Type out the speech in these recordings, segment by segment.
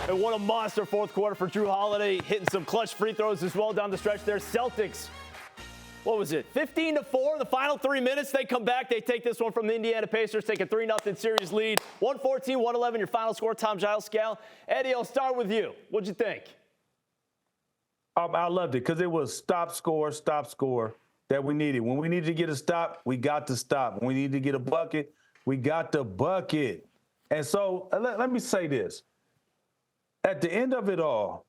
And what a monster fourth quarter for Jrue Holiday, hitting some clutch free throws as well down the stretch there. Celtics, what was it, 15-4, the final 3 minutes. They come back, they take this one from the Indiana Pacers, take a 3-0 series lead. 114-111, your final score. Tom, Giles, Scal. Eddie, I'll start with you. What'd you think? I loved it because it was stop, score that we needed. When we needed to get a stop, we got the stop. When we needed to get a bucket, we got the bucket. And so let me say this. At the end of it all,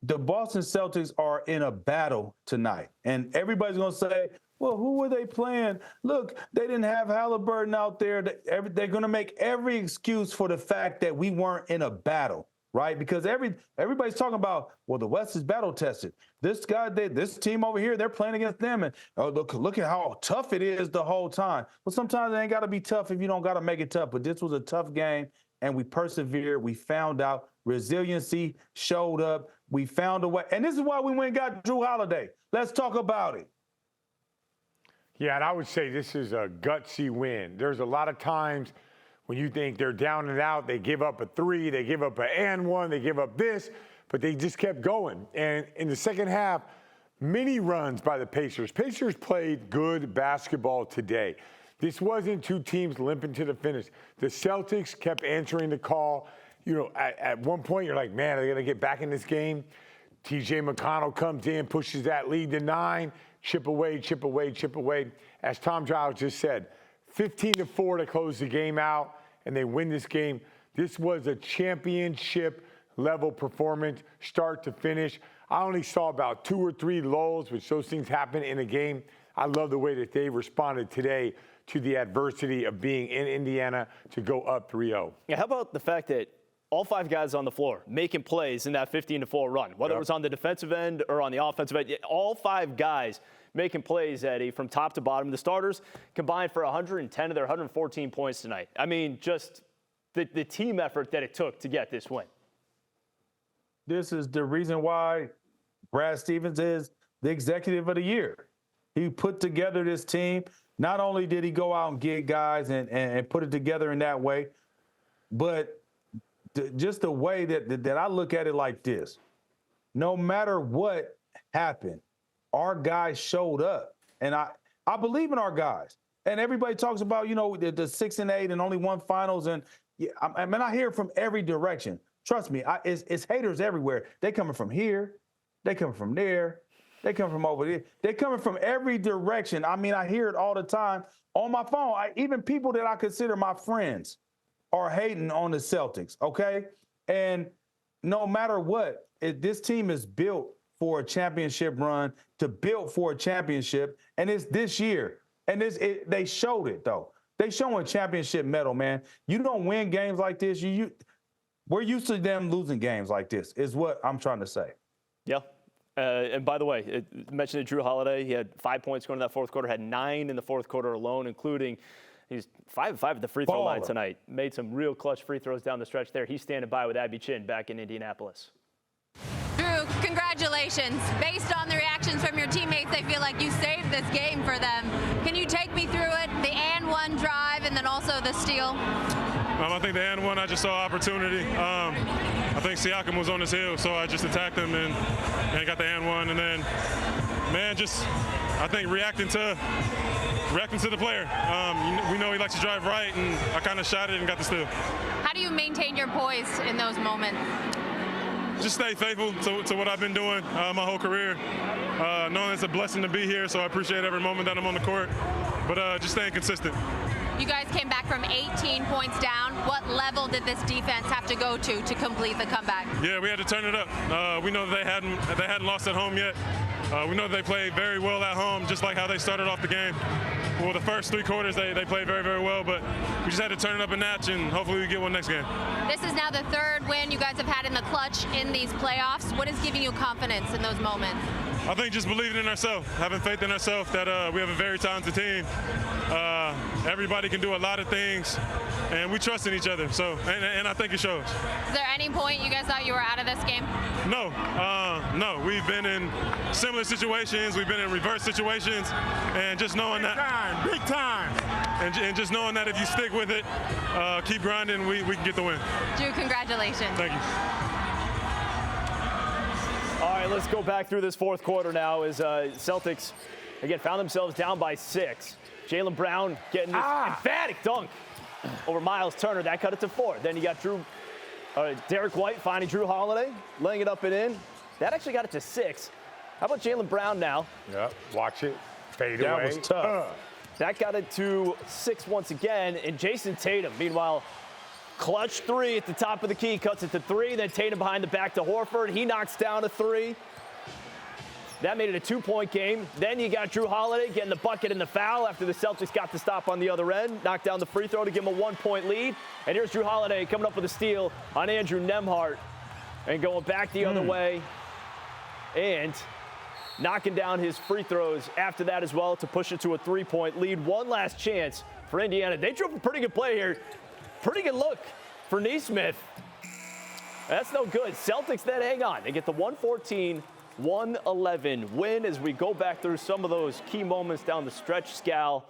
the Boston Celtics are in a battle tonight. And everybody's going to say, well, who were they playing? Look, they didn't have Halliburton out there. They're going to make every excuse for the fact that we weren't in a battle, right? Because everybody's talking about, well, the West is battle tested. This team over here, they're playing against them. And oh, look at how tough it is the whole time. Well, sometimes it ain't got to be tough if you don't got to make it tough. But this was a tough game, and we persevered. We found out. Resiliency showed up. We found a way. And this is why we went and got Jrue Holiday. Let's talk about it. Yeah, and I would say this is a gutsy win. There's a lot of times when you think they're down and out, they give up a three, they give up an and one, they give up this, but they just kept going. And in the second half, many runs by the Pacers. Pacers played good basketball today. This wasn't two teams limping to the finish. The Celtics kept answering the call. You know, at one point, you're like, man, are they going to get back in this game? T.J. McConnell comes in, pushes that lead to 9, chip away. As Tom Giles just said, 15-4 to close the game out, and they win this game. This was a championship-level performance, start to finish. I only saw about 2 or 3 lulls, which those things happen in a game. I love the way that they responded today to the adversity of being in Indiana to go up 3-0. Yeah, how about the fact that all 5 guys on the floor making plays in that 15-4 run, whether it was on the defensive end or on the offensive end, all 5 guys making plays, Eddie, from top to bottom. The starters combined for 110 of their 114 points tonight. I mean, just the team effort that it took to get this win. This is the reason why Brad Stevens is the executive of the year. He put together this team. Not only did he go out and get guys and put it together in that way, but just the way that I look at it like this. No matter what happened, our guys showed up. And I believe in our guys. And everybody talks about, you know, the 6 and 8 and only 1 finals. And yeah, I mean, I hear it from every direction. Trust me, it's haters everywhere. They coming from here. They coming from there. They come from over there. They coming from every direction. I mean, I hear it all the time on my phone. Even people that I consider my friends are hating on the Celtics, okay? And no matter what, this team is built for a championship run, to build for a championship, and it's this year. And they showed it, though. They showing championship medal, man. You don't win games like this. We're used to them losing games like this, is what I'm trying to say. Yeah. And by the way, mentioned Jrue Holiday. He had 5 points going in that fourth quarter, had 9 in the fourth quarter alone, including he's 5-5 at the free throw line tonight. Made some real clutch free throws down the stretch there. He's standing by with Abby Chin back in Indianapolis. Jrue, congratulations. Based on the reactions from your teammates, I feel like you saved this game for them. Can you take me through it? The and one drive and then also the steal? I think the and one, I just saw opportunity. I think Siakam was on his heel, so I just attacked him and got the and one. And then, man, I think reacting to the player. We know he likes to drive right, and I kind of shot it and got the steal. How do you maintain your poise in those moments? Just stay faithful to what I've been doing my whole career. Knowing it's a blessing to be here, so I appreciate every moment that I'm on the court. But just staying consistent. You guys came back from 18 points down. What level did this defense have to go to complete the comeback? Yeah, we had to turn it up. We know that they hadn't lost at home yet. We know that they played very well at home, just like how they started off the game. Well, the first 3 quarters, they played very, very well, but we just had to turn it up a notch, and hopefully we get one next game. This is now the 3rd win you guys have had in the clutch in these playoffs. What is giving you confidence in those moments? I think just believing in ourselves, having faith in ourselves that we have a very talented team. Everybody can do a lot of things, and we trust in each other. So, and I think it shows. Is there any point you guys thought you were out of this game? No. We've been in similar situations. We've been in reverse situations, and just knowing that. Big time. and just knowing that if you stick with it, keep grinding, we can get the win. Jrue, congratulations. Thank you. All right, let's go back through this fourth quarter now as Celtics, again, found themselves down by 6. Jaylen Brown getting this emphatic dunk over Miles Turner. That cut it to 4. Then you got Derek White finding Jrue Holiday, laying it up and in. That actually got it to 6. How about Jaylen Brown now? Yeah, watch it. Fade away. That was tough. That got it to 6 once again. And Jason Tatum, meanwhile, clutch 3 at the top of the key, cuts it to 3. Then Tatum behind the back to Horford. He knocks down a 3. That made it a 2-point game. Then you got Jrue Holiday getting the bucket and the foul after the Celtics got the stop on the other end. Knocked down the free throw to give him a 1-point lead. And here's Jrue Holiday coming up with a steal on Andrew Nembhard and going back the other way and knocking down his free throws after that as well to push it to a 3-point lead. One last chance for Indiana. They drove a pretty good play here. Pretty good look for Nesmith. That's no good. Celtics then hang on. They get the 114-111 win as we go back through some of those key moments down the stretch. Scal.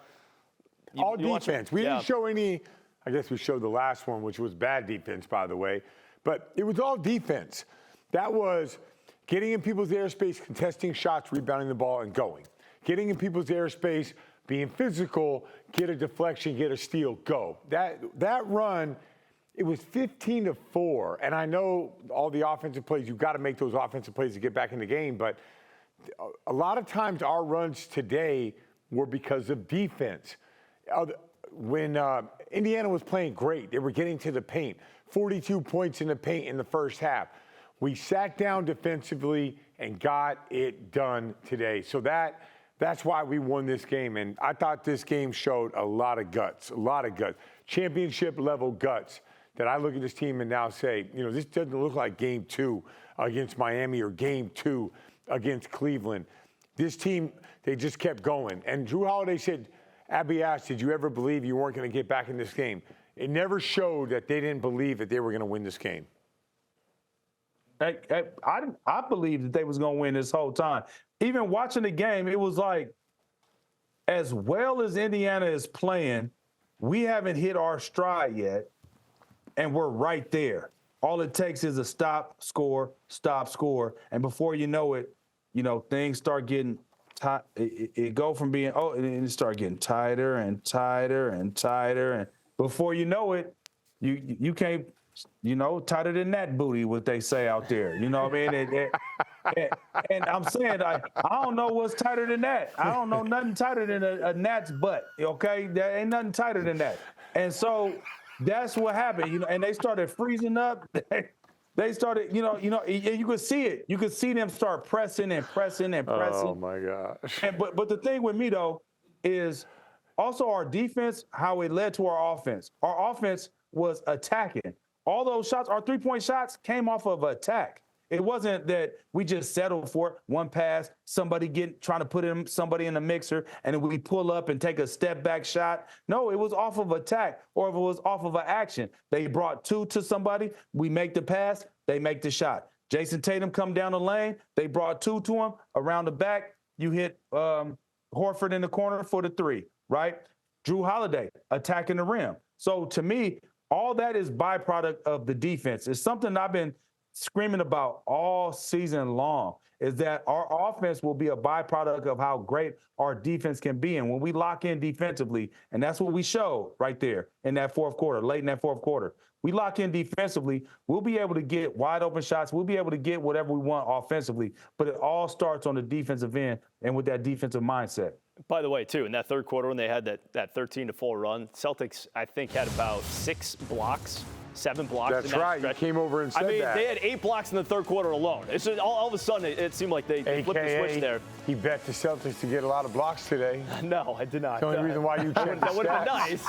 All defense. We didn't show any. I guess we showed the last one, which was bad defense, by the way. But it was all defense. That was getting in people's airspace, contesting shots, rebounding the ball, and going. Getting in people's airspace, being physical, get a deflection, get a steal, go. That run, it was 15-4. And I know all the offensive plays, you've got to make those offensive plays to get back in the game. But a lot of times our runs today were because of defense. When Indiana was playing great, they were getting to the paint. 42 points in the paint in the first half. We sat down defensively and got it done today. So that's why we won this game. And I thought this game showed a lot of guts. Championship level guts that I look at this team and now say, this doesn't look like game 2 against Miami or game 2 against Cleveland. This team, they just kept going. And Jrue Holiday said, Abby asked, did you ever believe you weren't going to get back in this game? It never showed that they didn't believe that they were going to win this game. I believed that they was going to win this whole time. Even watching the game, it was like, as well as Indiana is playing, we haven't hit our stride yet, and we're right there. All it takes is a stop, score, and before you know it, things start getting tight. It go from being, and it start getting tighter and tighter and tighter, and before you know it, you can't. Tighter than that booty, what they say out there. You know what I mean? And I'm saying, I don't know what's tighter than that. I don't know nothing tighter than a gnat's butt, okay? There ain't nothing tighter than that. And so that's what happened, and they started freezing up. They started, and you could see it. You could see them start pressing and pressing and pressing. Oh, my gosh. But the thing with me, though, is also our defense, how it led to our offense. Our offense was attacking. All those shots, our 3-point shots, came off of attack. It wasn't that we just settled for it, one pass, somebody trying to put somebody in the mixer, and then we pull up and take a step back shot. No, it was off of attack, or if it was off of an action. They brought 2 to somebody, we make the pass, they make the shot. Jason Tatum come down the lane, they brought 2 to him, around the back, you hit Horford in the corner for the 3, right? Jrue Holiday attacking the rim. So to me, all that is byproduct of the defense. It's something I've been screaming about all season long, is that our offense will be a byproduct of how great our defense can be. And when we lock in defensively, and that's what we showed right there in that fourth quarter, late in that fourth quarter, we lock in defensively, we'll be able to get wide open shots. We'll be able to get whatever we want offensively. But it all starts on the defensive end and with that defensive mindset. By the way, too, in that third quarter when they had that 13-4 run, Celtics, I think, had about 7 blocks. That's in that right. stretch. You came over and said that. They had 8 blocks in the third quarter alone. It's just, all of a sudden, it seemed like they flipped the switch there. He bet the Celtics to get a lot of blocks today. No, I did not. That's the only reason why you checked That would have been nice.